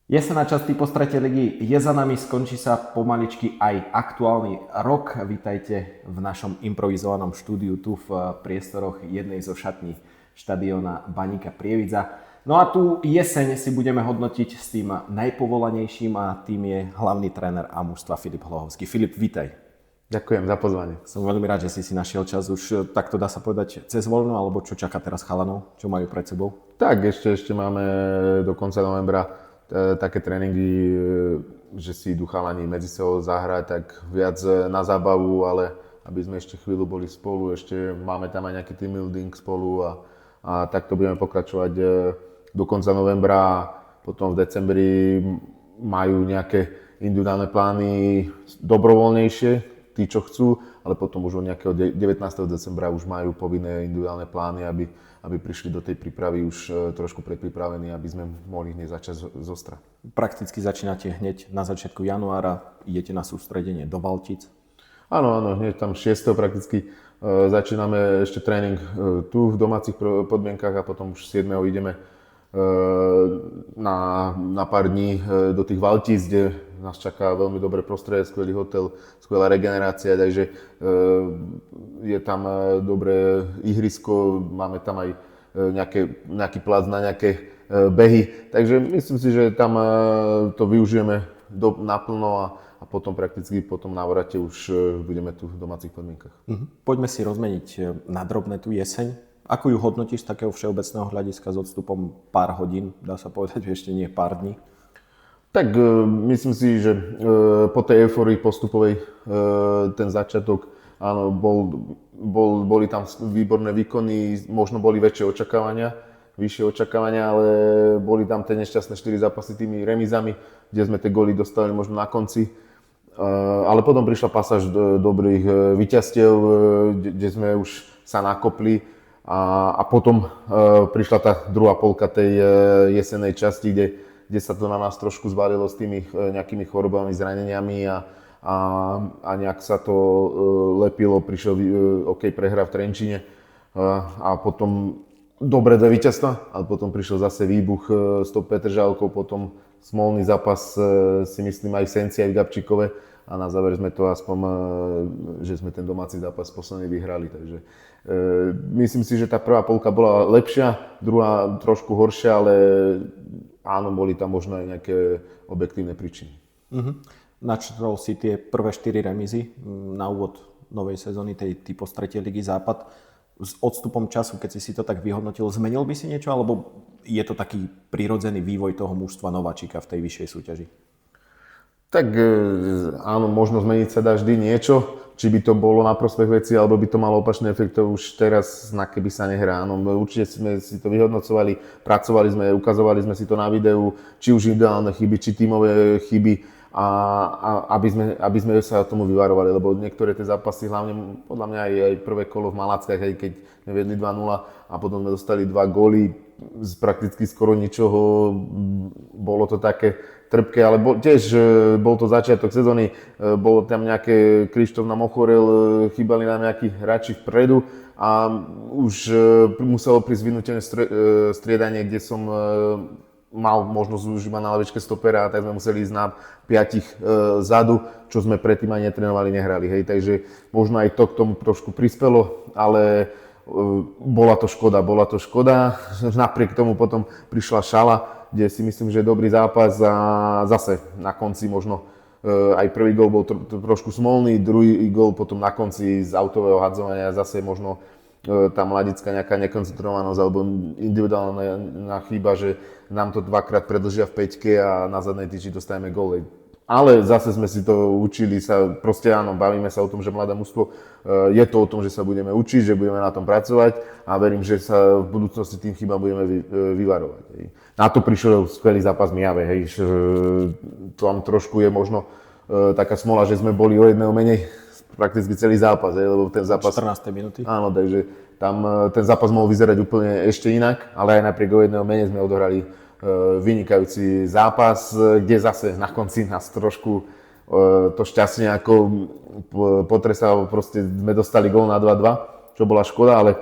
Jesená časť po strate ligy je za nami, skončí sa pomaličky aj aktuálny rok. Vítajte v našom improvizovanom štúdiu tu v priestoroch jednej zo šatní štadióna Baníka Prievidza. No a tú jeseň si budeme hodnotiť s tým najpovolanejším a tým je hlavný tréner a mužstva Filip Hlohovský. Filip, vítaj. Ďakujem za pozvanie. Som veľmi rád, že si našiel čas už takto dá sa povedať cez voľno, alebo čo čaká teraz chalanov, čo majú pred sebou? Tak, ešte máme do konca novembra také tréningy, že si idú chalani medzi sebou zahrať, tak viac na zábavu, ale aby sme ešte chvíľu boli spolu, ešte máme tam aj nejaký team building spolu a takto budeme pokračovať do konca novembra. Potom v decembri majú nejaké individuálne plány dobrovoľnejšie, tí čo chcú, ale potom už od nejakého 19. decembra už majú povinné individuálne plány, aby prišli do tej prípravy už trošku predpripravení, aby sme mohli hneď začať zostra. Prakticky začínate hneď na začiatku januára, idete na sústredenie do Valtic. Áno, hneď tam 6. prakticky začíname ešte tréning tu v domácich podmienkach a potom už 7. ideme na pár dní do tých Valtíc, kde nás čaká veľmi dobré prostredie, skvelý hotel, skvelá regenerácia, takže je tam dobré ihrisko, máme tam aj nejaký plac na nejaké behy, takže myslím si, že tam to využijeme naplno a potom prakticky po tom návrate už budeme tu v domácich podmienkach. Poďme si rozmeniť na drobné tú jeseň. Ako ju hodnotíš z takého všeobecného hľadiska s odstupom pár hodín, dá sa povedať, ešte nie pár dní? Tak myslím si, že po tej eufórii postupovej ten začiatok, áno, boli tam výborné výkony, možno boli vyššie očakávania, ale boli tam tie nešťastné 4 zápasy tými remizami, kde sme tie góly dostali možno na konci. Ale potom prišla pasáž dobrých víťazstiev, kde sme už sa nakopli a potom prišla tá druhá polka tej jesenej časti, kde sa to na nás trošku zvalilo s tými nejakými chorobami, zraneniami a nejak sa to lepilo, prišiel prehra v Trenčine a potom dobre dve víťazstva, ale potom prišiel zase výbuch s tou Petržalkou, potom smolný zápas si myslím aj v Senci, aj v Gabčíkove a na záver sme to aspoň, že sme ten domáci zápas posledný vyhrali, takže myslím si, že tá prvá polka bola lepšia, druhá trošku horšia, ale áno, boli tam možno aj nejaké objektívne príčiny. Načrtol si tie prvé 4 remízy na úvod novej sezóny tej po strate ligy Západ. S odstupom času, keď si to tak vyhodnotil, zmenil by si niečo, alebo je to taký prirodzený vývoj toho mužstva nováčika v tej vyššej súťaži? Tak áno, možno zmeniť sa dá vždy niečo, či by to bolo na prospech veci, alebo by to malo opačný efekt, to už teraz na keby sa nehrá. Áno, určite sme si to vyhodnocovali, pracovali sme, ukazovali sme si to na videu, či už ideálne chyby, či tímové chyby, a aby sme sa tomu vyvarovali, lebo niektoré tie zápasy, hlavne podľa mňa aj prvé kolo v Malackách, aj keď sme vedli 2-0 a potom sme dostali 2 góly z prakticky skoro ničoho, bolo to také trpké, ale tiež bol to začiatok sezóny, bolo tam nejaké, Krištof nám ochorel, chýbali nám nejakí hráči vpredu a už muselo prísť vynútené striedanie, kde som mal možnosť už iba na lavičke stopera, tak sme museli ísť na 5 zadu, čo sme predtým ani netrénovali, nehrali. Hej. Takže možno aj to k tomu trošku prispelo, ale bola to škoda. Napriek tomu potom prišla Šala, kde si myslím, že je dobrý zápas a zase na konci možno aj prvý gól bol trošku smolný, druhý gól potom na konci z autového hadzovania zase možno tá mladická nejaká nekoncentrovanosť alebo individuálna chyba, že nám to dvakrát predĺžia v peťke a na zadnej tyči dostajeme gól. Ale zase sme si to učili sa, proste áno, bavíme sa o tom, že mladé mužstvo, je to o tom, že sa budeme učiť, že budeme na tom pracovať a verím, že sa v budúcnosti tým chybám budeme vyvarovať. Hej. Na to prišiel skvelý zápas Mijave, hej, tam trošku je možno taká smola, že sme boli o jedného menej prakticky celý zápas, lebo ten zápas... 14. minúty. Áno, takže tam ten zápas mohol vyzerať úplne ešte inak, ale aj napriek o jedného menej sme odohrali vynikajúci zápas, kde zase na konci nás trošku to šťastie ako potresalo, proste sme dostali gól na 2-2, čo bola škoda, ale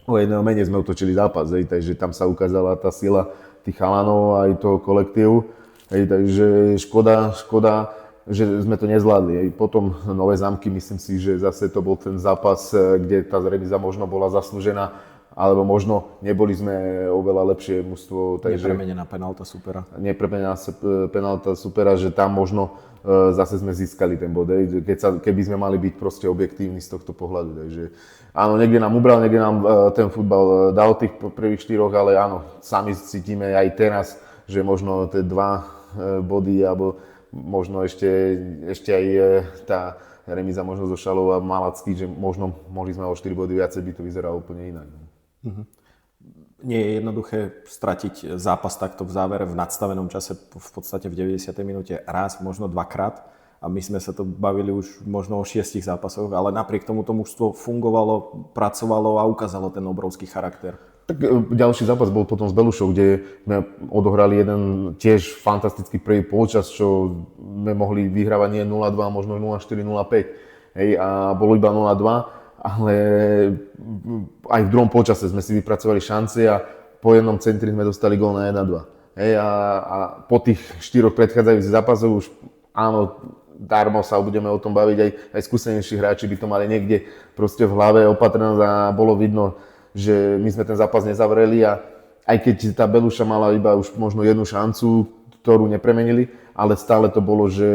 o jedného menej sme otočili zápas, takže tam sa ukázala tá sila tých chalanov aj toho kolektívu. Hej, takže škoda, že sme to nezvládli. Hej. Potom Nové Zámky, myslím si, že zase to bol ten zápas, kde tá remíza možno bola zaslúžená, alebo možno neboli sme oveľa lepšie mužstvo. Nepremenená penálta supera. Nepremenená penálta supera, že tam možno zase sme získali ten bod, keby sme mali byť proste objektívni z tohto pohľadu. Takže áno, niekde nám ubral, niekde nám ten futbal dal tých prvých 4, ale áno, sami cítime aj teraz, že možno tie 2 body, alebo možno ešte aj tá remíza možno zo Šalov a Malacký, že možno mohli sme o 4 body viacej, by to vyzeralo úplne inak. Nie je jednoduché stratiť zápas takto v závere v nadstavenom čase, v podstate v 90. minúte raz, možno 2-krát. A my sme sa to bavili už možno o 6 zápasoch, ale napriek tomu to mužstvo fungovalo, pracovalo a ukázalo ten obrovský charakter. Tak ďalší zápas bol potom s Belušou, kde sme odohrali jeden tiež fantastický prvý polčas, čo sme mohli vyhrávať nie 0-2, možno 0-4, 0-5. Hej, a bolo iba 0-2. Ale aj v druhom polčase sme si vypracovali šance a po jednom centri sme dostali gól na 1-2. Hej, a po tých 4 predchádzajúcich zápasoch už áno, darmo sa budeme o tom baviť, aj skúsenejší hráči by to mali niekde proste v hlave opatrenosť a bolo vidno, že my sme ten zápas nezavreli a aj keď tá Beluša mala iba už možno jednu šancu, ktorú nepremenili, ale stále to bolo, že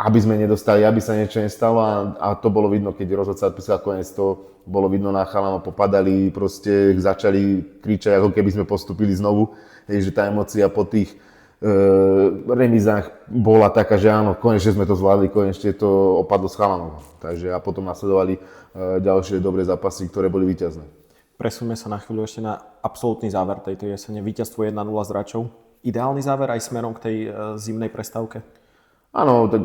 aby sme nedostali, aby sa niečo nestalo a to bolo vidno, keď rozhodca odpísal koniec, to bolo vidno na chalanov, popadali, proste začali kričať, ako keby sme postupili znovu, že tá emócia po tých remízach bola taká, že áno, konečne sme to zvládli, konečne to opadlo s chalanov. Takže a potom nasledovali ďalšie dobré zápasy, ktoré boli víťazné. Presuňme sa na chvíľu ešte na absolútny záver tejto jesene. Víťazstvo 1-0 s Račou. Ideálny záver aj smerom k tej zimnej prestávke? Áno, tak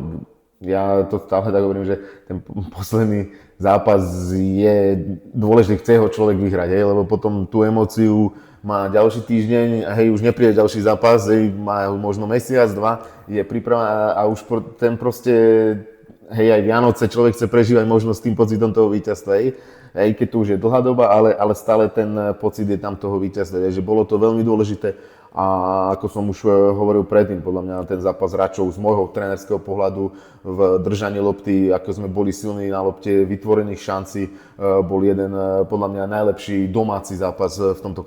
ja to stále tak hovorím, že ten posledný zápas je dôležitý, chce ho človek vyhrať, hej, lebo potom tú emóciu má ďalší týždeň a hej, už nepríde ďalší zápas, hej, má možno mesiac, 2, je príprava a už ten proste, hej, aj Vianoce človek chce prežívať možno s tým pocitom toho víťazstva, hej, keď to už je dlhá doba, ale stále ten pocit je tam toho víťazstva, že bolo to veľmi dôležité. A ako som už hovoril predtým, podľa mňa ten zápas Račov z môjho trénerského pohľadu v držaní lopty, ako sme boli silní na lopte, vytvorených šancí, bol jeden podľa mňa najlepší domáci zápas v tomto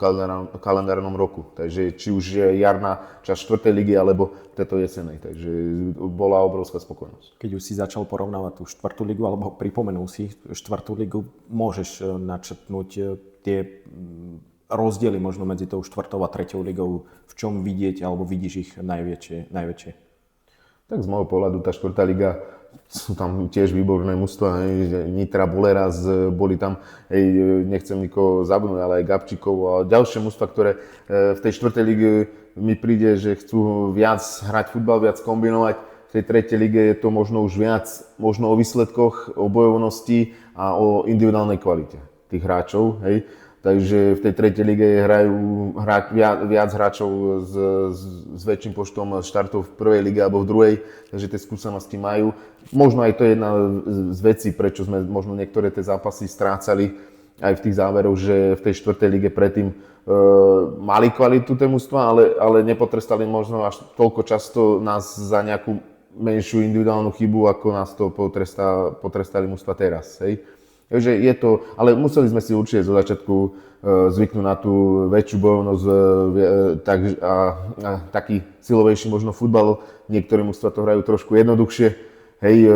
kalendárnom roku. Takže či už je jarná časť 4. ligy alebo tejto jesenej. Takže bola obrovská spokojnosť. Keď už si začal porovnávať tú 4. ligu, alebo pripomenul si 4. ligu, môžeš načrtnúť tie rozdiely možno medzi tou 4. a 3. ligou, v čom vidieť, alebo vidíš ich najväčšie? Tak z môjho pohľadu tá 4. liga, sú tam tiež výborné mužstvá, Nitra, Boleraz, boli tam, nechcem nikoho zabudnúť, ale aj Gabčíkov a ďalšie mužstvá, ktoré v tej 4. lige mi príde, že chcú viac hrať futbal, viac kombinovať. V tej 3. lige je to možno už viac možno o výsledkoch, o bojovnosti a o individuálnej kvalite tých hráčov, hej. Takže v tej 3. lige hrajú viac hráčov s väčším počtom štartov v 1. lige alebo v 2. Takže tie skúsenosti majú. Možno aj to je jedna z vecí, prečo sme možno niektoré tie zápasy strácali aj v tých záveroch, že v tej 4. lige predtým mali kvalitu tie mužstvá, ale nepotrestali možno až toľko často nás za nejakú menšiu individuálnu chybu, ako nás to potrestali mužstva teraz. Hej. Takže je to, ale museli sme si určite zo začiatku zvyknúť na tú väčšiu bojovnosť a taký silovejší možno futbal. Niektoré mužstvá to hrajú trošku jednoduchšie, hej,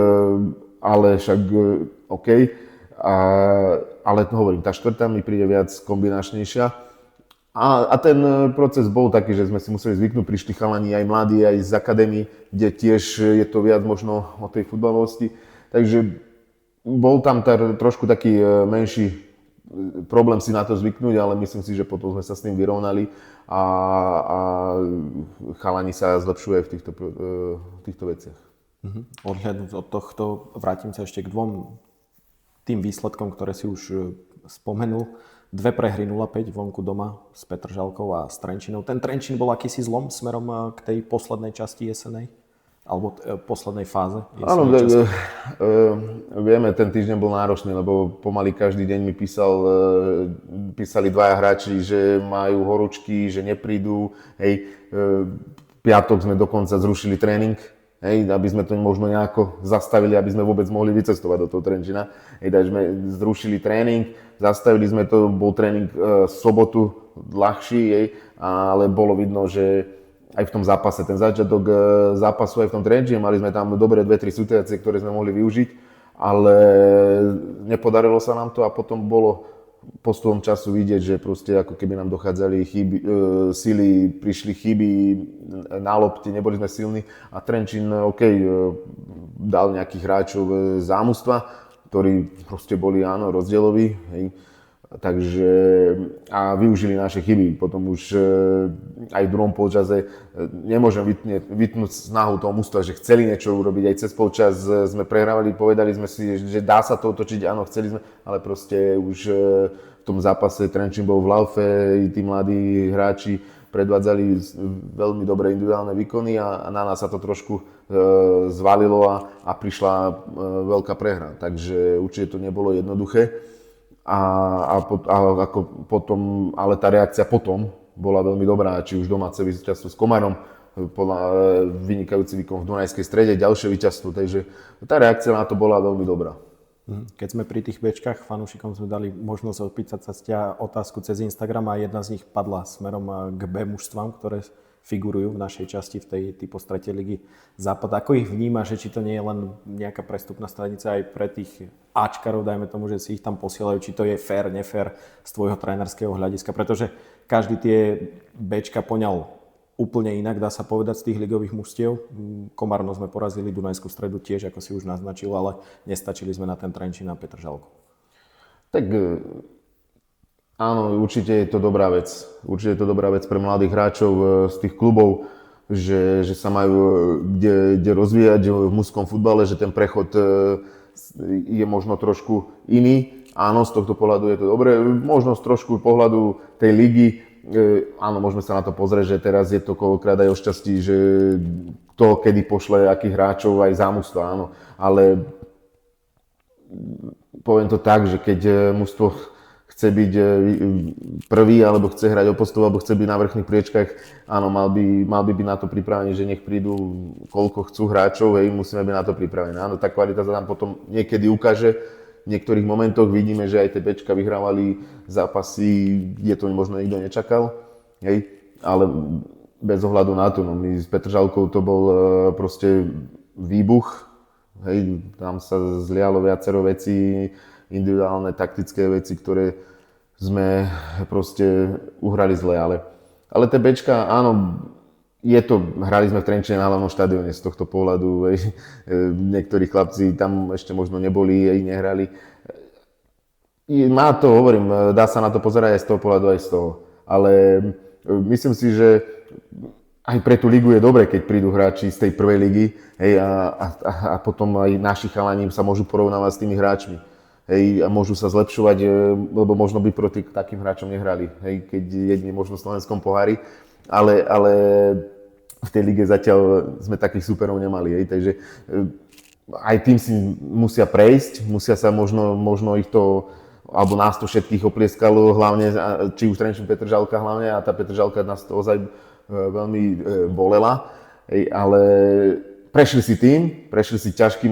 ale však OK. Ale to hovorím, tá 4. mi príde viac kombinačnejšia. A ten proces bol taký, že sme si museli zvyknúť, prišli chalani aj mladí, aj z akadémií, kde tiež je to viac možno o tej futbalovosti. Takže bol tam trošku taký menší problém si na to zvyknúť, ale myslím si, že potom sme sa s tým vyrovnali a chalani sa zlepšujú aj v týchto veciach. Odhľadnúť od tohto, vrátim sa ešte k tým výsledkom, ktoré si už spomenul. 2 prehry 0-5 vonku doma s Petržalkou a s Trenčínom. Ten Trenčín bol akýsi zlom smerom k tej poslednej časti jesenej? Alebo poslednej fáze? Áno, vieme, ten týždeň bol náročný, lebo pomaly každý deň mi písali 2 hráči, že majú horúčky, že neprídu. Hej, piatok sme dokonca zrušili tréning, hej, aby sme to možno nejako zastavili, aby sme vôbec mohli vycestovať do toho Trenčína. Hej, takže sme zrušili tréning, zastavili sme to, bol tréning sobotu ľahší, hej, ale bolo vidno, že aj v tom zápase, ten začiatok zápasu aj v tom Trenčíne, mali sme tam dobré 2-3 situácie, ktoré sme mohli využiť, ale nepodarilo sa nám to a potom bolo postupom času vidieť, že proste ako keby nám dochádzali chyby, sily, prišli chyby na lopte, neboli sme silní a Trenčín, dal nejakých hráčov zámužstva, ktorí proste boli, áno, rozdieloví, hej. Takže a využili naše chyby. Potom už aj v druhom polčase nemôžem vytnúť snahu toho mužstva, že chceli niečo urobiť. Aj cez polčas sme prehrávali, povedali sme si, že dá sa to otočiť, áno, chceli sme, ale proste už v tom zápase Trenčín bol v laufe, tí mladí hráči predvádzali veľmi dobré individuálne výkony a na nás sa to trošku zvalilo a prišla veľká prehra. Takže určite to nebolo jednoduché. Ako potom, ale tá reakcia potom bola veľmi dobrá, či už domáce víťazstvo s Komarom, vynikajúci výkon v Dunajskej Strede, ďalšie víťazstvo, takže tá reakcia na to bola veľmi dobrá. Keď sme pri tých bečkách, fanúšikom sme dali možnosť opýtať sa z ťa otázku cez Instagram a jedna z nich padla smerom k B mužstvám, ktoré figurujú v našej časti v tej typo z tretej ligy Západ. Ako ich vnímaš, že či to nie je len nejaká prestupná stanica aj pre tých Ačkarov, dajme tomu, že si ich tam posielajú, či to je fér, nefér z tvojho trénerského hľadiska, pretože každý tie Bčka poňal úplne inak, dá sa povedať, z tých ligových mužstiev. Komárno sme porazili, Dunajskú Stredu tiež, ako si už naznačil, ale nestačili sme na ten Trenčín a Petržalku. Tak áno, určite je to dobrá vec. Určite je to dobrá vec pre mladých hráčov z tých klubov, že sa majú kde rozvíjať v mužskom futbale, že ten prechod je možno trošku iný. Áno, z tohto pohľadu je to dobré. Možno z trošku pohľadu tej ligy, áno, môžeme sa na to pozrieť, že teraz je to koľkokrát aj o šťastí, že kto kedy pošle akých hráčov aj zámužstva, áno. Ale poviem to tak, že keď mužstvo chce byť prvý, alebo chce hrať o postup, alebo chce byť na vrchných priečkách, áno, mal by byť na to pripravený, že nech prídu koľko chcú hráčov, hej, musíme byť na to pripravení. Áno, tá kvalita sa tam potom niekedy ukáže. V niektorých momentoch vidíme, že aj tie Bčka vyhrávali zápasy, kde to možno nikto nečakal, hej, ale bez ohľadu na to, no my s Petržalkou to bol proste výbuch, hej, tam sa zlialo viacero vecí, individuálne, taktické veci, ktoré sme proste uhrali zle, ale tie Bčka, áno, hrali sme v Trenčine na hlavnom štadióne z tohto pohľadu, niektorí chlapci tam ešte možno neboli, nehrali. Má to, hovorím, dá sa na to pozerať aj z toho pohľadu, aj z toho, ale myslím si, že aj pre tú ligu je dobre, keď prídu hráči z tej prvej ligy, hej, a potom aj naši chalani sa môžu porovnávať s tými hráčmi. Hej, a môžu sa zlepšovať, lebo možno by proti takým hráčom nehrali, hej, keď jedni možno v slovenskom pohári, ale v tej lige zatiaľ sme takých superov nemali, hej, takže aj tým si musia prejsť, musia sa možno ich to, alebo nás to všetkých oplieskalo, hlavne, či už Trenčín Petržalka hlavne, a tá Petržalka nás to ozaj veľmi bolela, hej, ale prešli si ťažkým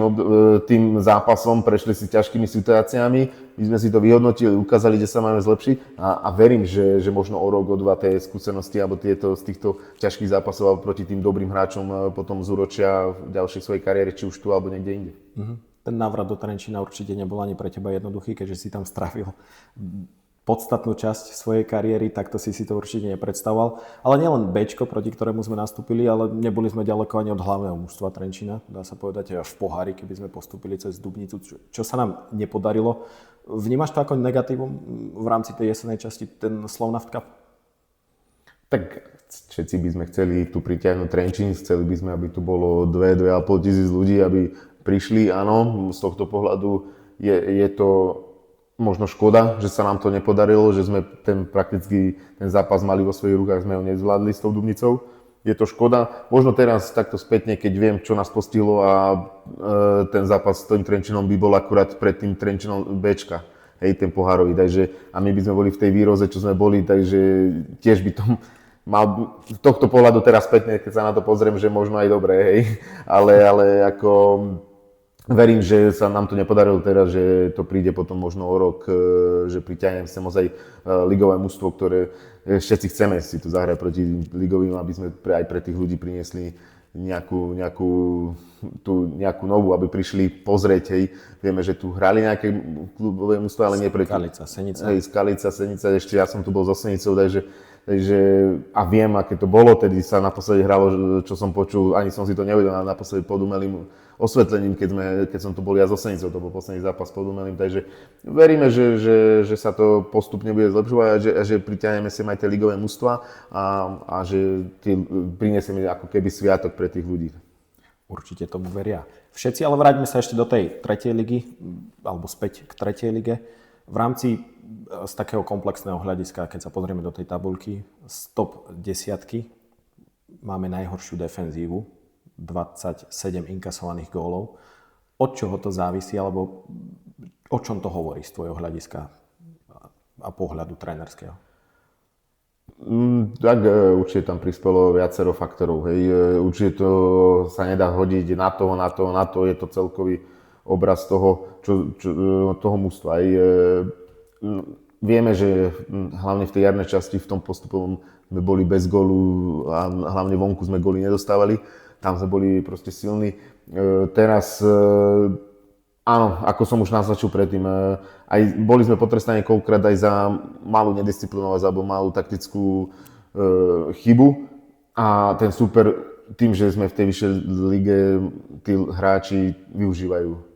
tým zápasom, prešli si ťažkými situáciami, my sme si to vyhodnotili, ukázali, že sa máme zlepšiť a verím, že možno o rok, o dva tie skúsenosti alebo tieto z týchto ťažkých zápasov proti tým dobrým hráčom potom zúročia v ďalšej svojej kariére, či už tu alebo niekde inde. Ten návrat do Trenčína určite nebol ani pre teba jednoduchý, keďže si tam strávil podstatnú časť svojej kariéry, takto si to určite nepredstavoval. Ale nielen Bčko, proti ktorému sme nastúpili, ale neboli sme ďaleko ani od hlavného mužstva Trenčína, dá sa povedať, až v pohári, keby sme postúpili cez Dubnicu, čo sa nám nepodarilo. Vnímaš to ako negatívum v rámci tej jesenej časti, ten Slovnaft Cup? Tak všetci by sme chceli tu pritiahnuť Trenčín, chceli by sme, aby tu bolo 2,5 tisíc ľudí, aby prišli, áno, z tohto pohľadu je to možno škoda, že sa nám to nepodarilo, že sme ten zápas mali vo svojich rukách, sme ho nezvládli s tou Dubnicou. Je to škoda. Možno teraz takto spätne, keď viem, čo nás postihlo a ten zápas s tým Trenčínom by bol akurát pred tým Trenčínom Bčka, hej, ten pohárový. Takže, a my by sme boli v tej výroze, čo sme boli, takže tiež by to mal z tohto pohľadu teraz spätne, keď sa na to pozriem, že možno aj dobré, hej. Ale ako verím, že sa nám to nepodarilo teraz, že to príde potom možno o rok, že priťahnem sem ozaj ligové mužstvo, ktoré všetci chceme si tu zahrať proti ligovým, aby sme aj pre tých ľudí priniesli nejakú novú, aby prišli pozrieť, hej. Vieme, že tu hrali nejaké klubové mužstvo, ale nie proti... Skalica, Senica. Hej, Skalica, Senica, ešte ja som tu bol so Senicou, takže a viem, aké to bolo, tedy sa naposledy hralo, čo som počul, ani som si to nevedel, naposledy pod umelým osvetlením, keď som tu bol ja so Senicou, to bol posledný zápas pod umelým, takže veríme, že sa to postupne bude zlepšovať a že priťahneme sem aj tie ligové mužstva a že prinesieme ako keby sviatok pre tých ľudí. Určite tomu veria všetci, ale vráťme sa ešte do tej tretej ligy, alebo späť k tretej lige. V rámci z takého komplexného hľadiska, keď sa pozrieme do tej tabuľky, z top 10 máme najhoršiu defenzívu, 27 inkasovaných gólov. Od čoho to závisí, alebo o čom to hovorí z tvojho hľadiska a pohľadu trénerského? Tak určite tam prispelo viacero faktorov. Hej. Určite to sa nedá hodiť na to, je to celkový obraz toho mužstva. Vieme, že hlavne v tej jarnej časti, v tom postupovom sme boli bez gólu a hlavne vonku sme góly nedostávali. Tam sme boli proste silní. Teraz, áno, ako som už naznačil predtým, aj boli sme potrestaní koľkokrát aj za malú nedisciplinovanosť alebo malú taktickú chybu. A ten super, tým, že sme v tej vyššej lige, tí hráči využívajú.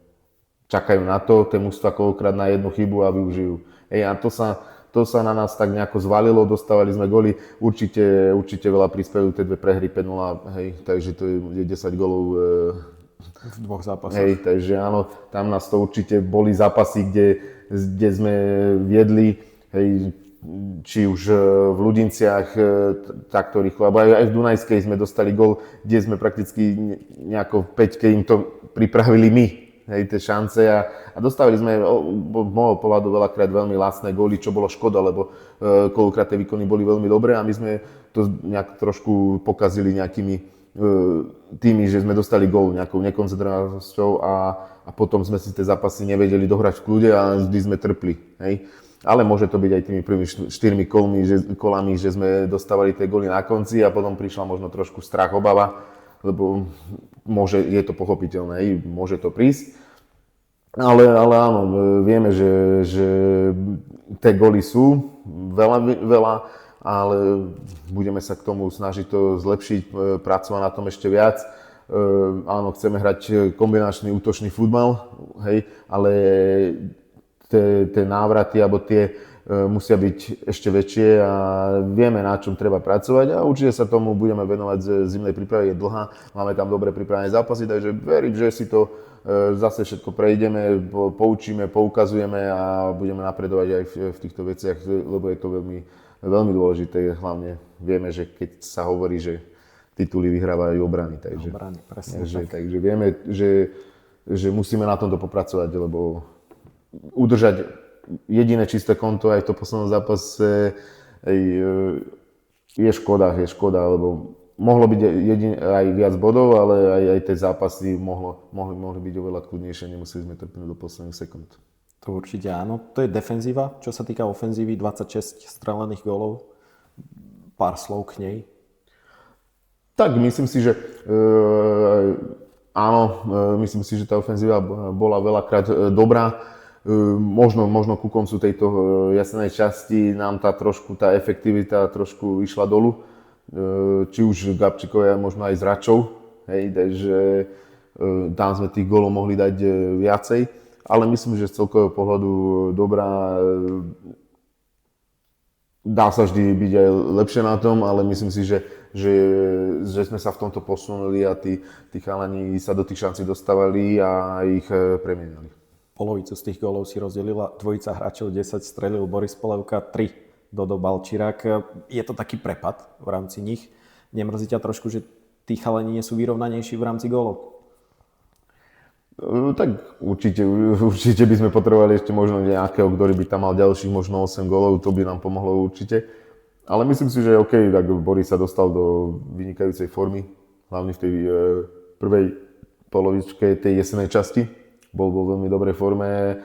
Čakajú na to, tie mužstva koľkokrát na jednu chybu a využijú. A to sa na nás tak nejako zvalilo, dostávali sme góly, určite veľa prispeli tie dve prehry 5-0, hej, takže to je 10 gólov v dvoch zápasoch. Hej, takže áno, tam nás to určite boli zápasy, kde sme viedli, hej, či už v Ľudinciach takto rýchlo, alebo aj v Dunajskej sme dostali gól, kde sme prakticky nejako v 5-ke im to pripravili my. Hej, tie šance a dostávali sme z môjho pohľadu veľakrát veľmi lacné góly, čo bolo škoda, lebo koľkokrát tie výkony boli veľmi dobré a my sme to nejak trošku pokazili nejakými tými, že sme dostali gól nejakou nekoncentrovanosťou a potom sme si tie zápasy nevedeli dohrať v kľude a vždy sme trpli. Hej. Ale môže to byť aj tými prvými 4 kolami, že sme dostávali tie góly na konci a potom prišla možno trošku strach, obava, lebo je to pochopiteľné, môže to prísť. Ale áno, vieme, že tie góly sú veľa, ale budeme sa k tomu snažiť to zlepšiť, pracovať na tom ešte viac. Áno, chceme hrať kombinačný útočný futbal, hej, ale tie návraty alebo tie musia byť ešte väčšie a vieme, na čom treba pracovať a určite sa tomu budeme venovať. Zimnej príprave je dlhá, máme tam dobre pripravené zápasy, takže verím, že si to zase všetko prejdeme, poučíme, poukazujeme a budeme napredovať aj v týchto veciach, lebo je to veľmi, veľmi dôležité. Hlavne vieme, že keď sa hovorí, že tituly vyhrávajú obrany, takže vieme, že musíme na tomto popracovať, lebo udržať jediné čisté konto aj v tom poslednom zápase je škoda, lebo mohlo byť aj viac bodov, ale aj tie zápasy mohli byť oveľa kľudnejšie, nemuseli sme trpieť do posledných sekúnd. To určite áno. To je defenzíva. Čo sa týka ofenzívy, 26 strelených gólov. Pár slov k nej. Tak, myslím si, že áno, myslím si, že tá ofenzíva bola veľakrát dobrá. Možno ku koncu tejto jasnej časti nám tá efektivita trošku išla dolu. Či už Gabčíkovia, možno aj z Račov. Hej, takže tam sme tých gólov mohli dať viacej. Ale myslím, že z celkového pohľadu dobrá. Dá sa vždy byť aj lepšie na tom, ale myslím si, že sme sa v tomto posunuli a tí chalani sa do tých šancí dostávali a ich premieniali. Polovicu z tých gólov si rozdelila dvojica hráčov, 10 strelil Boris Polevka, 3 Dodo Balčírak. Je to taký prepad v rámci nich? Nemrzí ťa trošku, že tí chalani nie sú vyrovnanejší v rámci gólov? Tak určite by sme potrebovali ešte možno nejakého, ktorý by tam mal ďalších možno 8 gólov, to by nám pomohlo určite. Ale myslím si, že OK, tak Boris sa dostal do vynikajúcej formy, hlavne v tej prvej polovičke tej jesenej časti. Bol vo veľmi dobrej forme.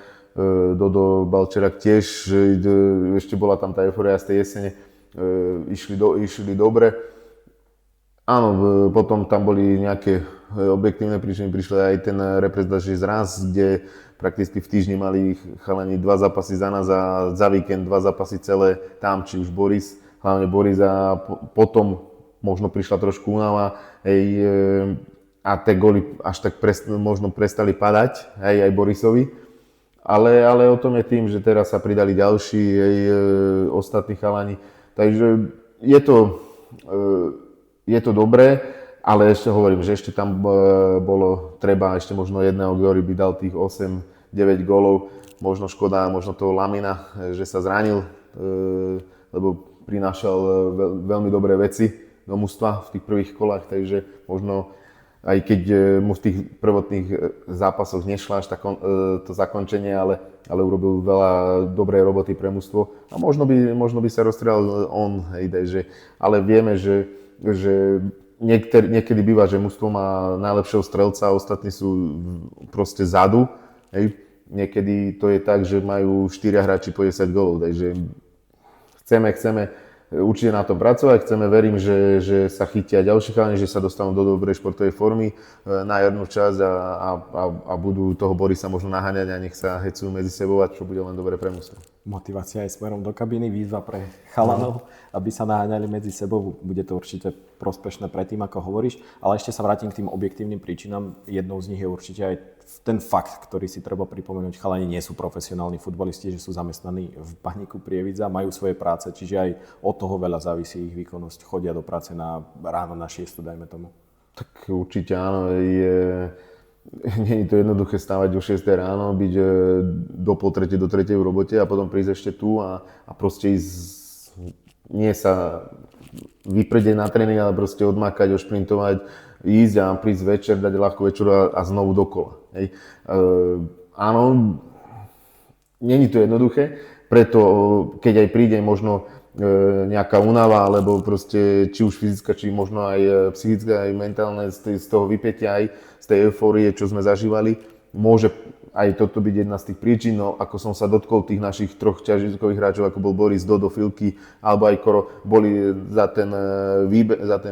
Dodo Balčerak tiež, ešte bola tam tá eufória z tej jesene, išli dobre. Áno, potom tam boli nejaké objektívne príčiny, prišli aj ten reprezentačný zraz, kde prakticky v týždni mali chalani 2 zápasy za nás a za víkend 2 zápasy celé tam, či už Boris, hlavne Boris a potom možno prišla trošku únava a tie góly až tak možno prestali padať, aj Borisovi. Ale o tom je tým, že teraz sa pridali ďalší, ostatní chalani. Takže je to dobré, ale ešte hovorím, že ešte tam bolo treba ešte možno jedného, ktorý by dal tých 8-9 gólov. Možno škoda, možno toho Lamina, že sa zranil, lebo prinášal veľmi dobré veci do mužstva v tých prvých kolách, takže možno aj keď mu v tých prvotných zápasoch nešla až to zakončenie, ale urobil veľa dobrej roboty pre mužstvo. A možno by sa rozstrelal on, ale vieme, že niekedy býva, že mužstvo má najlepšieho strelca a ostatní sú proste zadu. Niekedy to je tak, že majú 4 hráči po 10 gólov, takže chceme určite na tom pracovať, verím, že sa chytia ďalší chalani, že sa dostanú do dobrej športovej formy na jarnú časť a budú toho Borisa možno naháňať a nech sa hecujú medzi sebou, a čo bude len dobre pre mužstvo. Motivácia aj smerom do kabíny, výzva pre chalanov, aby sa naháňali medzi sebou. Bude to určite prospešné pre tým, ako hovoríš, ale ešte sa vrátim k tým objektívnym príčinám. Jednou z nich je určite aj ten fakt, ktorý si treba pripomenúť, chalani nie sú profesionálni futbalisti, že sú zamestnaní v Baníku Prievidza, majú svoje práce, čiže aj od toho veľa závisí ich výkonnosť. Chodia do práce ráno na 6, dajme tomu. Tak určite áno, nie je to jednoduché stávať o 6 ráno, byť do pol tretej, do tretej v robote a potom prísť ešte tu a proste nie sa vyprdeť na tréning, ale proste odmakať, ošprintovať, ísť a prísť večer, dať ľahkú večeru a znovu dokola. Áno, není to jednoduché, preto keď aj príde možno nejaká únava, alebo proste či už fyzická, či možno aj psychická, aj mentálne z toho vypätia, aj z tej eufórie, čo sme zažívali, môže aj toto byť jedna z tých príčin. No, ako som sa dotkol tých našich 3 ťažiskových hráčov, ako bol Boris, Dodo, Filky alebo aj Koro, boli za ten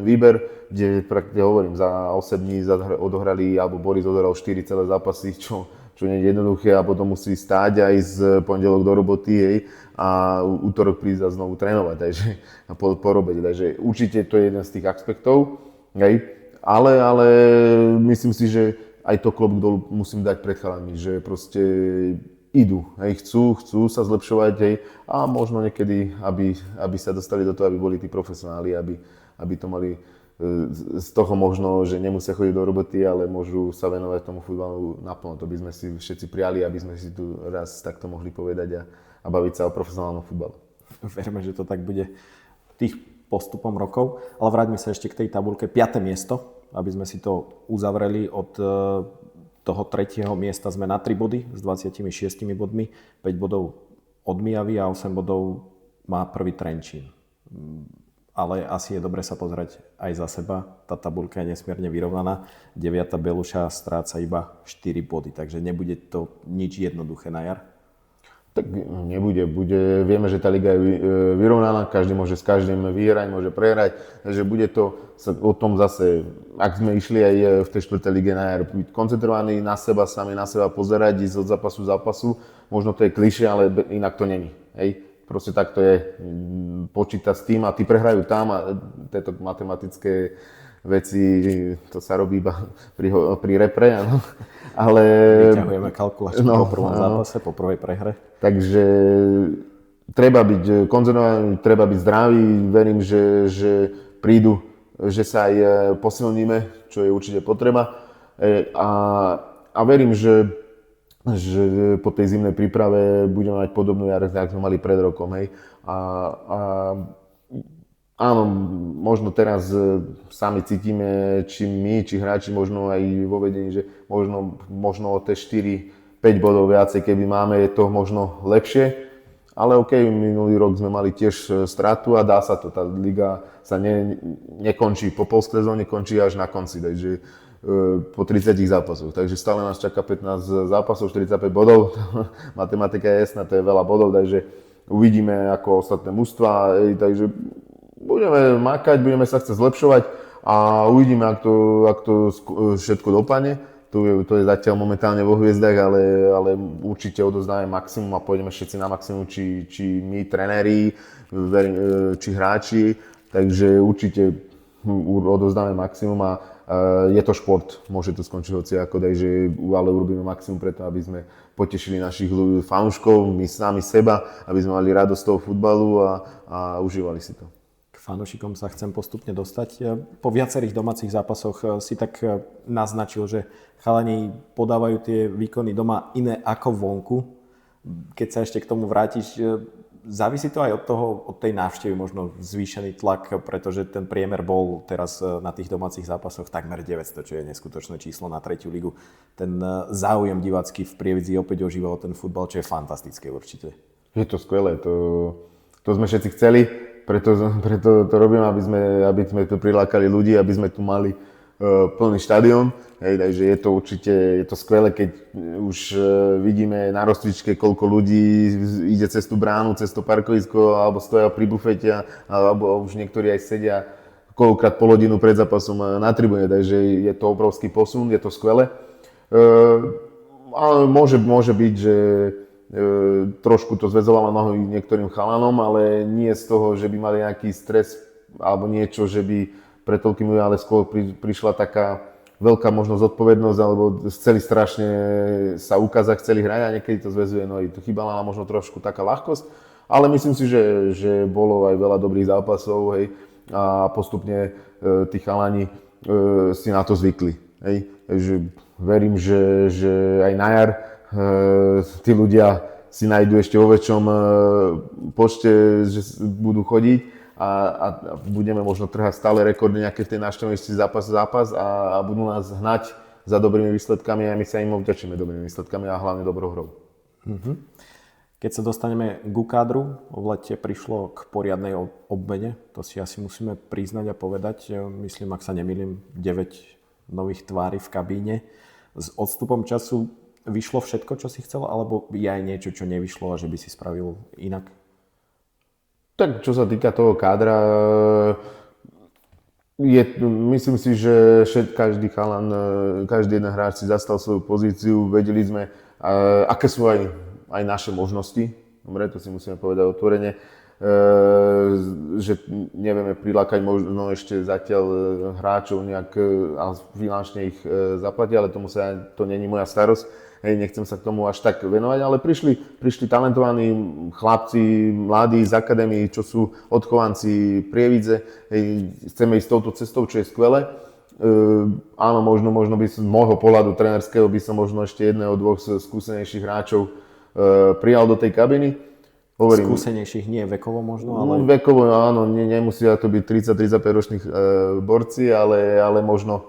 výber, kde prakticky hovorím, za 8 dní odohrali, alebo Boris odohral 4 celé zápasy, čo nie je jednoduché, a potom musí stáť aj z pondelok do roboty, a útorok prísť a znovu trénovať, takže po robede. Takže určite to je jeden z tých aspektov, ale myslím si, že aj to klobúk dolu musím dať pred chalami, že proste idú, chcú sa zlepšovať, a možno niekedy, aby sa dostali do toho, aby boli tí profesionáli, aby to mali z toho možno, že nemusia chodiť do roboty, ale môžu sa venovať tomu futbalu naplno. To by sme si všetci prijali, aby sme si tu raz takto mohli povedať a baviť sa o profesionálnom futbale. Veríme, že to tak bude tých postupom rokov, ale vráťme sa ešte k tej tabuľke. 5. miesto, aby sme si to uzavreli. Od toho 3. miesta sme na 3 body s 26 bodmi, 5 bodov od Mijavy a 8 bodov má prvý Trenčín. Ale asi je dobre sa pozrieť aj za seba. Tá tabuľka je nesmierne vyrovnaná. 9. Beluša stráca iba 4 body, takže nebude to nič jednoduché na jar. Tak nebude. Vieme, že tá liga je vyrovnaná, každý môže s každým vyhrať, môže prehrať, takže bude to o tom zase, ak sme išli aj v tej 4. lige na jar, byť koncentrovaní na seba, sami na seba pozerať, ísť od zápasu k zápasu. Možno to je klišé, ale inak to není. Proste tak to je, počítať s tým a tí prehrajú tam, a tieto matematické veci, to sa robí iba pri repre, áno. Ale vyťahujeme kalkulačku po prvom zápase, po prvej prehre. Takže treba byť konzervovaný, treba byť zdravý, verím, že prídu, že sa aj posilníme, čo je určite potreba, a verím, že po tej zimnej príprave budeme mať podobnú jar, ako sme mali pred rokom. Áno, možno teraz sami cítime, či my, či hráči, možno aj vo vedení, že možno o tie 4-5 bodov viacej, keby máme, je to možno lepšie, ale OK, minulý rok sme mali tiež stratu a dá sa to, tá liga sa nekončí, po polsezóne končí až na konci, takže po 30 zápasoch, takže stále nás čaká 15 zápasov, 45 bodov, matematika je jasná, to je veľa bodov, takže uvidíme ako ostatné mužstvá, takže budeme makať, budeme sa chcieť zlepšovať a uvidíme, ak to všetko dopadne. To je zatiaľ momentálne vo hviezdach, ale určite odozdáme maximum a pôjdeme všetci na maximum, či my, trenéri, či hráči. Takže určite odozdáme maximum a je to šport, môže to skončiť hociako, takže ale urobíme maximum preto, aby sme potešili našich fanúškov, my sami seba, aby sme mali radosť z toho futbalu a užívali si to. Fanúšikom sa chcem postupne dostať. Po viacerých domácich zápasoch si tak naznačil, že chalani podávajú tie výkony doma iné ako vonku. Keď sa ešte k tomu vrátiš, závisí to aj od tej návštevy, možno zvýšený tlak, pretože ten priemer bol teraz na tých domácich zápasoch takmer 900, čo je neskutočné číslo na 3. ligu. Ten záujem divácky v Prievidzi opäť ožíval ten futbal, čo je fantastické určite. Je to skvelé, to sme všetci chceli. Preto to robím, aby sme tu prilákali ľudí, aby sme tu mali plný štadión. Takže je to určite skvelé, keď už vidíme na rozcvičke, koľko ľudí ide cez tú bránu, cez to parkovisko, alebo stoja pri bufete, alebo už niektorí aj sedia koľkokrát pol hodinu pred zápasom na tribúne. Takže je to obrovský posun, je to skvelé. Ale môže byť, že trošku to zväzovalo nohy niektorým chalanom, ale nie z toho, že by mali nejaký stres alebo niečo, že by pre toľkými, ale skôr prišla taká veľká možnosť zodpovednosť, alebo chceli strašne sa ukázať, chceli hrať a niekedy to zväzuje nohy. To chýbala možno trošku taká ľahkosť, ale myslím si, že bolo aj veľa dobrých zápasov, hej, a postupne tí chalani si na to zvykli. Hej. Takže verím, že aj na jar tí ľudia si nájdu ešte vo väčšom počte, že budú chodiť a budeme možno trhať stále rekordy nejaké v tej návštevnosti zápas a budú nás hnať za dobrými výsledkami a my sa im ovďačíme dobrými výsledkami a hlavne dobrou hrou. Keď sa dostaneme ku kádru, v lete prišlo k poriadnej obmene, to si asi musíme priznať a povedať. Myslím, ak sa nemýlim, 9 nových tvári v kabíne. S odstupom času vyšlo všetko, čo si chcel, alebo je aj niečo, čo nevyšlo a že by si spravil inak? Tak, čo sa týka toho kádra, myslím si, že každý chalan, každý jeden hráč si zastal svoju pozíciu, vedeli sme, aké sú aj naše možnosti. Dobre, to si musíme povedať otvorene, že nevieme prilákať možno ešte zatiaľ hráčov nejak a finančne ich zaplatiť, ale to není moja starosť. Hej, nechcem sa k tomu až tak venovať, ale prišli talentovaní chlapci, mladí z akadémií, čo sú odchovanci Prievidze. Hej, chceme ísť touto cestou, čo je skvelé. Áno, možno by som, z môjho pohľadu trénerského by som možno ešte jedného, dvoch skúsenejších hráčov prijal do tej kabiny. Skúsenejších nie vekovo možno, ale... Vekovo áno, nemusia to byť 30-35 ročných borci, ale možno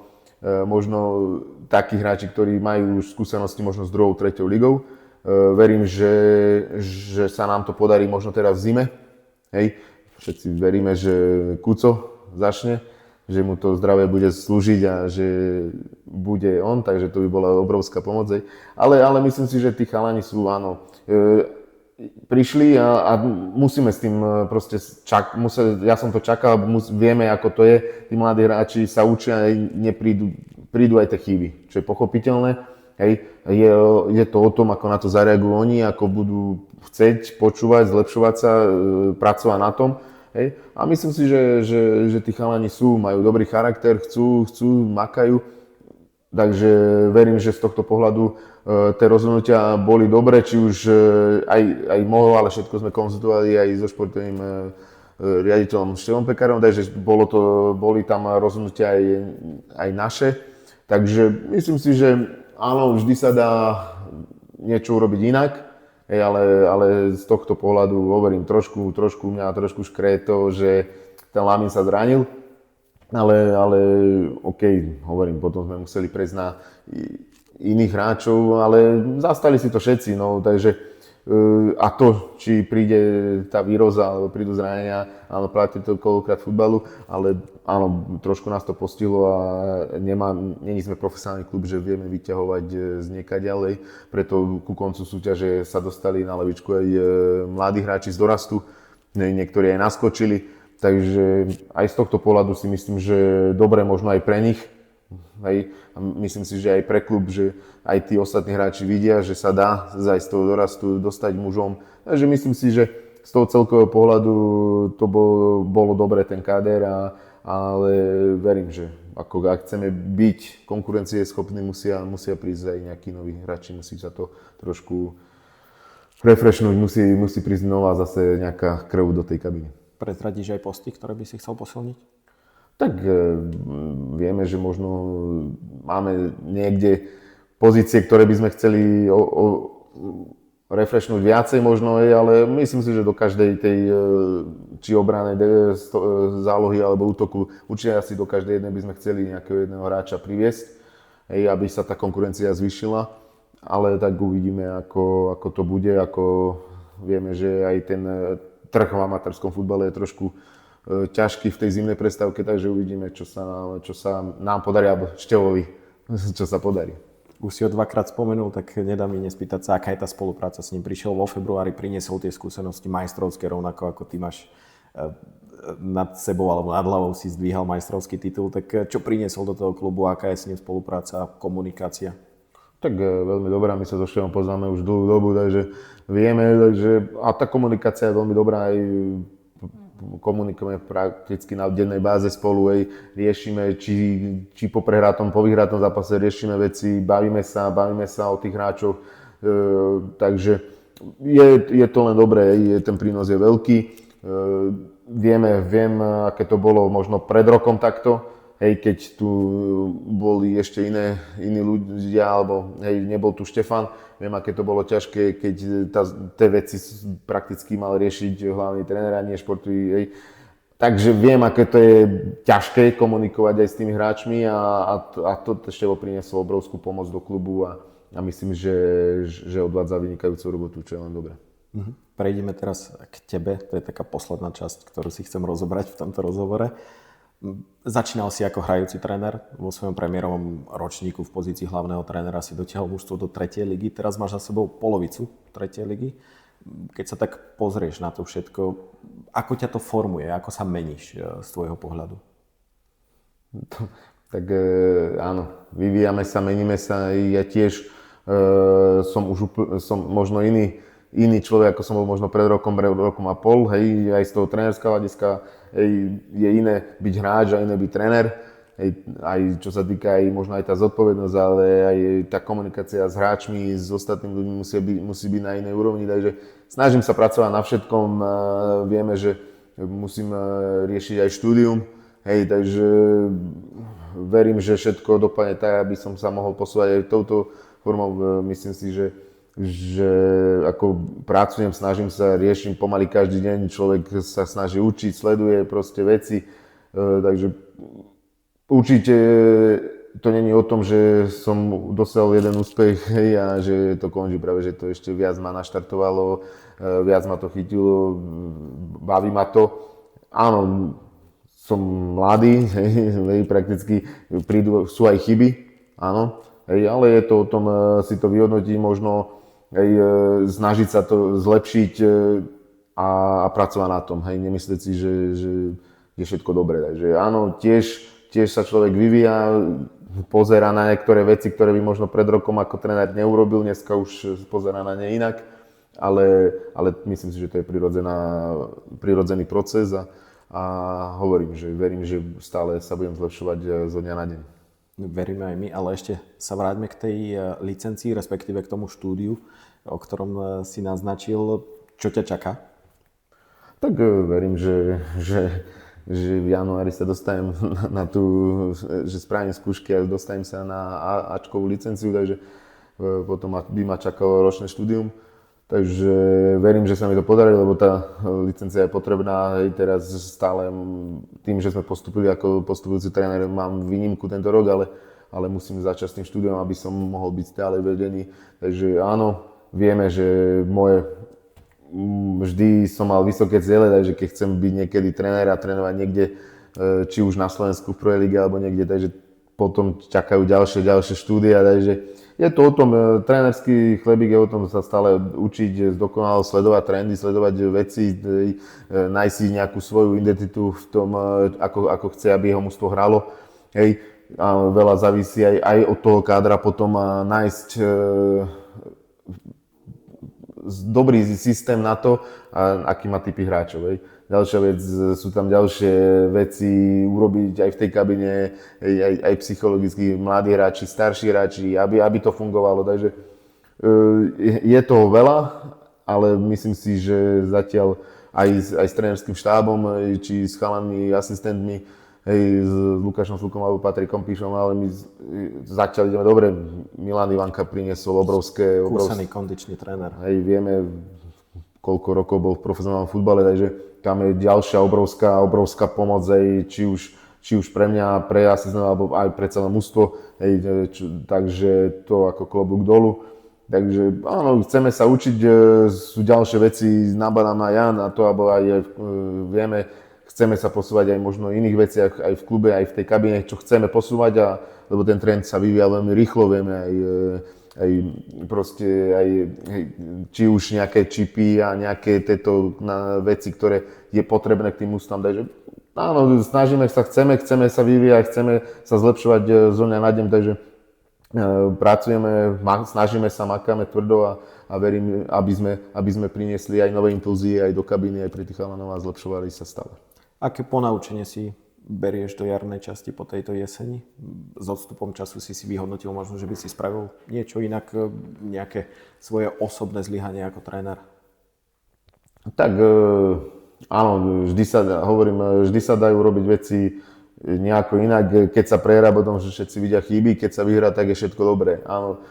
takí hráči, ktorí majú už skúsenosti možno s 2., 3. ligou. Verím, že sa nám to podarí možno teraz v zime. Hej. Všetci veríme, že Kuco začne, že mu to zdravie bude slúžiť a že bude on, takže to by bola obrovská pomoc. Ale myslím si, že tí chalani sú, áno, prišli a musíme s tým proste ja som to čakal, vieme ako to je, tí mladí hráči sa učia, prídu aj tie chyby, čo je pochopiteľné. Hej. Je to o tom, ako na to zareagujú oni, ako budú chcieť počúvať, zlepšovať sa, pracovať na tom. Hej. A myslím si, že tí chalani majú dobrý charakter, chcú, makajú. Takže verím, že z tohto pohľadu tie rozhodnutia boli dobré, či už aj mohol, ale všetko sme konzultovali aj so športovým riaditeľom Števom Pekarom, takže boli tam rozhodnutia aj naše. Takže myslím si, že áno, vždy sa dá niečo urobiť inak, ale z tohto pohľadu hovorím trošku mňa trošku škrie to, že ten Lamin sa zranil. Ale OK, hovorím, potom sme museli prejsť na iných hráčov, ale zastali si to všetci, no, takže a to, či príde tá výroza alebo prídu zranenia, áno, platí to koľkokrát futbalu, ale áno, trošku nás to postihlo a není sme profesionálny klub, že vieme vyťahovať z nieka ďalej, preto ku koncu súťaže sa dostali na lavičku aj mladí hráči z dorastu, niektorí aj naskočili, takže aj z tohto pohľadu si myslím, že dobre možno aj pre nich. Hej. A myslím si, že aj pre klub, že aj tí ostatní hráči vidia, že sa dá aj z toho dorastu dostať mužom. Takže myslím si, že z toho celkového pohľadu to bolo dobre ten káder, ale verím, že ak chceme byť konkurencieschopní, musia prísť aj nejakí noví hráči, musí sa to trošku refreshnúť, musí prísť nová zase nejaká krv do tej kabiny. Prezradíš aj posty, ktoré by si chcel posilniť? Tak vieme, že možno máme niekde pozície, ktoré by sme chceli refreshnúť viacej možno, ale myslím si, že do každej tej či obranej zálohy alebo útoku, určite asi do každej jednej by sme chceli nejakého jedného hráča priviesť, aby sa tá konkurencia zvýšila, ale tak uvidíme, ako to bude, ako vieme, že aj ten trh v amatérskom futbale je trošku ťažký v tej zimnej prestávke, takže uvidíme, čo sa nám podarí, alebo Števovi, čo sa podarí. Už si ho dvakrát spomenul, tak nedá mi nespýtať sa, aká je tá spolupráca s ním. Prišiel vo februári, priniesol tie skúsenosti majstrovské, rovnako ako ty máš nad sebou alebo nad hlavou si zdvíhal majstrovský titul, tak čo priniesol do toho klubu, aká je s ním spolupráca, komunikácia? Tak veľmi dobrá, my sa so Števom poznáme už dlhú dobu, takže vieme, a tá komunikácia je veľmi dobrá, aj komunikujeme prakticky na dennej báze spolu, riešime, či po prehratom, po vyhratom zápase riešime veci, bavíme sa o tých hráčoch, takže je to len dobré, ten prínos je veľký. Viem, aké to bolo možno pred rokom takto, keď tu boli ešte iní ľudia, alebo nebol tu Štefan. Viem, aké to bolo ťažké, keď tie veci prakticky mal riešiť hlavný tréner a nie športový. Takže viem, aké to je ťažké komunikovať aj s tými hráčmi a to Števo prinieslo obrovskú pomoc do klubu a myslím, že odvádza vynikajúcu robotu, čo je len dobré. Prejdeme teraz k tebe, to je taká posledná časť, ktorú si chcem rozobrať v tomto rozhovore. Začínal si ako hrajúci tréner, vo svojom premiérovom ročníku v pozícii hlavného trénera si dotiahol mužstvo do 3. ligy, teraz máš za sebou polovicu 3. ligy. Keď sa tak pozrieš na to všetko, ako ťa to formuje, ako sa meníš z tvojho pohľadu? Tak áno, vyvíjame sa, meníme sa, ja tiež som možno iný človek, ako som bol možno pred rokom a pol, aj z toho trénerského hľadiska je iné byť hráč a iné byť tréner, aj čo sa týka aj možno aj tá zodpovednosť, ale aj tá komunikácia s hráčmi, s ostatnými ľuďmi musí byť na inej úrovni, takže snažím sa pracovať na všetkom, vieme, že musím riešiť aj štúdium, takže verím, že všetko dopadne tak, aby som sa mohol posúvať aj touto formou, myslím si, že ako pracujem, snažím sa, riešim pomaly každý deň, človek sa snaží učiť, sleduje proste veci, takže určite to není o tom, že som dosiahol jeden úspech a že to končí, práve že to ešte viac ma naštartovalo, viac ma to chytilo, baví ma to. Áno, som mladý, prakticky sú aj chyby, áno, ale je to o tom si to vyhodnotiť možno, snažiť sa to zlepšiť a pracovať na tom, nemyslieť si, že je všetko dobré. Takže áno, tiež sa človek vyvíja, pozerá na niektoré veci, ktoré by možno pred rokom ako tréner neurobil, dneska už pozerá na ne inak, ale myslím si, že to je prirodzený proces a verím, že stále sa budem zlepšovať zo dňa na deň. Veríme aj my, ale ešte sa vráťme k tej licencii, respektíve k tomu štúdiu, o ktorom si naznačil. Čo ťa čaká? Tak verím, že v januári sa dostanem že spravím skúšky a dostanem sa na Ačkovú licenciu, takže potom by ma čakalo ročné štúdium. Takže verím, že sa mi to podarí, lebo tá licencia je potrebná. Teraz stále tým, že sme postupili ako postupujúci tréner, mám výnimku tento rok, ale musím začať s tým štúdiom, aby som mohol byť stále vedený. Takže áno, vieme, že vždy som mal vysoké ciele, takže keď chcem byť niekedy tréner a trénovať niekde, či už na Slovensku v prvej lige alebo niekde, takže potom čakajú ďalšie štúdia, takže je to o tom, trénerský chlebík je o tom sa stále učiť, zdokonalo sledovať trendy, sledovať veci, nájsť si nejakú svoju identitu v tom, ako chce, aby jeho mužstvo hralo. Hej. A veľa závisí aj od toho kádra potom nájsť dobrý systém na to, aký má typy hráčov. Hej. Ďalšia vec, sú tam ďalšie veci urobiť aj v tej kabine, aj psychologicky, mladí hráči, starší hráči, aby to fungovalo. Takže je toho veľa, ale myslím si, že zatiaľ aj s trénerským štábom, či s chalanmi, asistentmi, s Lukášom Slukom alebo Patrikom Píšom, ale my zatiaľ ideme dobre. Milan Ivanka priniesol obrovské... Skúsený kondičný tréner. Hej, vieme, koľko rokov bol v profesionálnom futbale, takže tam je ďalšia obrovská pomoc, aj, či už pre mňa, pre asistenta, alebo aj pre celé mužstvo. Takže to ako klobúk dolu. Takže áno, chceme sa učiť, sú ďalšie veci, nabádam aj ja na to, alebo aj vieme, chceme sa posúvať aj možno v iných veciach, aj v klube, aj v tej kabine, čo chceme posúvať, lebo ten trend sa vyvíja veľmi rýchlo, vieme aj či už nejaké čipy a nejaké tieto veci, ktoré je potrebné k tým ústam. Takže áno, chceme sa vyvíjať, chceme sa zlepšovať zo dňa na deň, takže pracujeme, snažíme sa, makáme tvrdo a verím, aby sme priniesli aj nové impulzy aj do kabíny, aj pre tých chalanov a zlepšovali sa stále. Aké ponaučenie si berieš do jarnej časti po tejto jeseni? S odstupom času si vyhodnotil možno, že by si spravil niečo inak, nejaké svoje osobné zlyhanie ako tréner? Tak áno, vždy sa dajú robiť veci nejako inak. Keď sa prehrá, potom že všetci vidia chyby, keď sa vyhrá, tak je všetko dobré. Áno,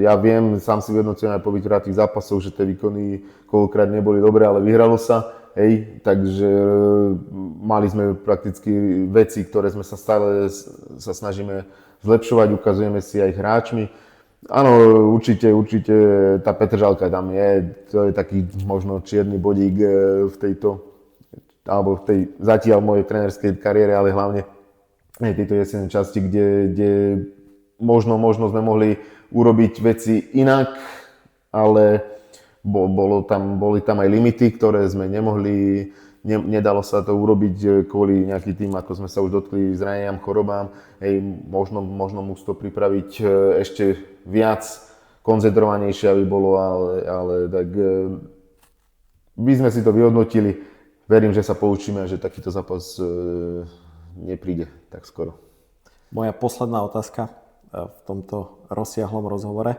ja viem, sám si vyhodnocujem aj po vyhratých zápasoch, že tie výkony koľkokrát neboli dobré, ale vyhralo sa. Hej, takže mali sme prakticky veci, ktoré sme sa stále snažíme zlepšovať, ukazujeme si aj hráčmi. Áno, určite tá Petržalka tam je, to je taký možno čierny bodík v tejto, alebo v tej zatiaľ mojej trénerskej kariére, ale hlavne aj tejto jesennej časti, kde možno sme mohli urobiť veci inak, ale boli tam aj limity, ktoré sme nemohli, nedalo sa to urobiť kvôli nejakým tým, ako sme sa už dotkli, zraneniam, chorobám. Hej, možno musí to pripraviť ešte viac, koncentrovanejšie, aby bolo, ale tak by sme si to vyhodnotili. Verím, že sa poučíme a že takýto zápas nepríde tak skoro. Moja posledná otázka v tomto rozsiahlom rozhovore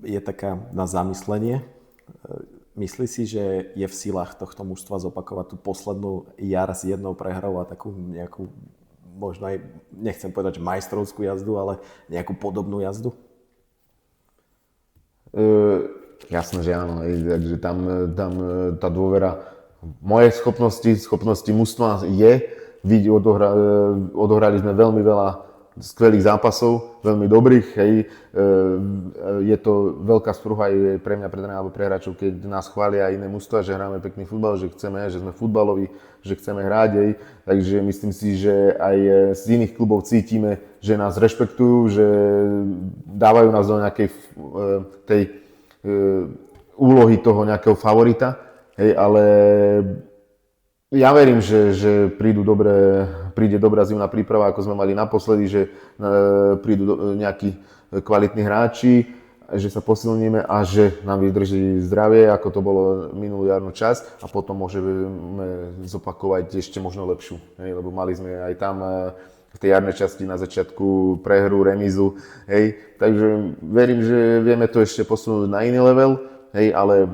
je taká na zamyslenie. Myslí si, že je v silách tohto mužstva zopakovať tú poslednú jar s jednou prehrou a takú nejakú, možno aj, nechcem povedať, že majstrovskú jazdu, ale nejakú podobnú jazdu? Jasné, že áno. Takže tam tá dôvera, moje schopnosti mužstva je, odohrali sme veľmi veľa skvelých zápasov, veľmi dobrých. Hej. Je to veľká sprúha aj pre mňa, pre trénera alebo pre hráčov, keď nás chvália iné mužstvá, že hráme pekný futbal, že sme futbaloví, že chceme hrať. Hej. Takže myslím si, že aj z iných klubov cítime, že nás rešpektujú, že dávajú nás do nejakej tej úlohy toho nejakého favorita. Hej, ale ja verím, že príde dobrá zimná príprava, ako sme mali naposledy, že prídu nejakí kvalitní hráči, že sa posilníme a že nám vydrží zdravie, ako to bolo minulú jarnú časť, a potom môžeme zopakovať ešte možno lepšiu. Hej, lebo mali sme aj tam v tej jarnej časti na začiatku prehru, remízu. Hej, takže verím, že vieme to ešte posunúť na iný level. Hej, ale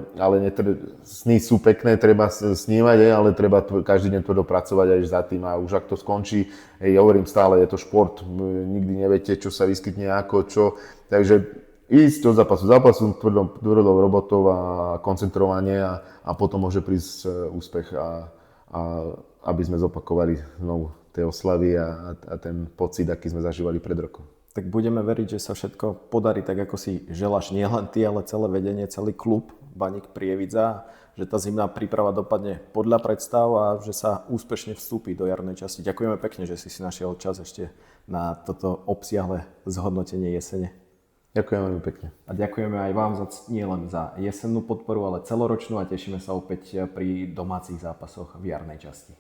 sny sú pekné, treba snívať, ale treba každý deň tvrdo pracovať aj za tým, a už ak to skončí, ja hovorím stále, je to šport, nikdy neviete, čo sa vyskytne, ako, čo, takže ísť od zápasu tvrdou robotou a koncentrovanie a potom môže prísť úspech a aby sme zopakovali znovu tie oslavy a ten pocit, aký sme zažívali pred rokom. Tak budeme veriť, že sa všetko podarí tak, ako si želáš, nie len ty, ale celé vedenie, celý klub Baník Prievidza, že tá zimná príprava dopadne podľa predstav a že sa úspešne vstúpi do jarnej časti. Ďakujeme pekne, že si našiel čas ešte na toto obsiahle zhodnotenie jesene. Ďakujem veľmi pekne. A ďakujeme aj vám nie len za jesennú podporu, ale celoročnú a tešíme sa opäť pri domácich zápasoch v jarnej časti.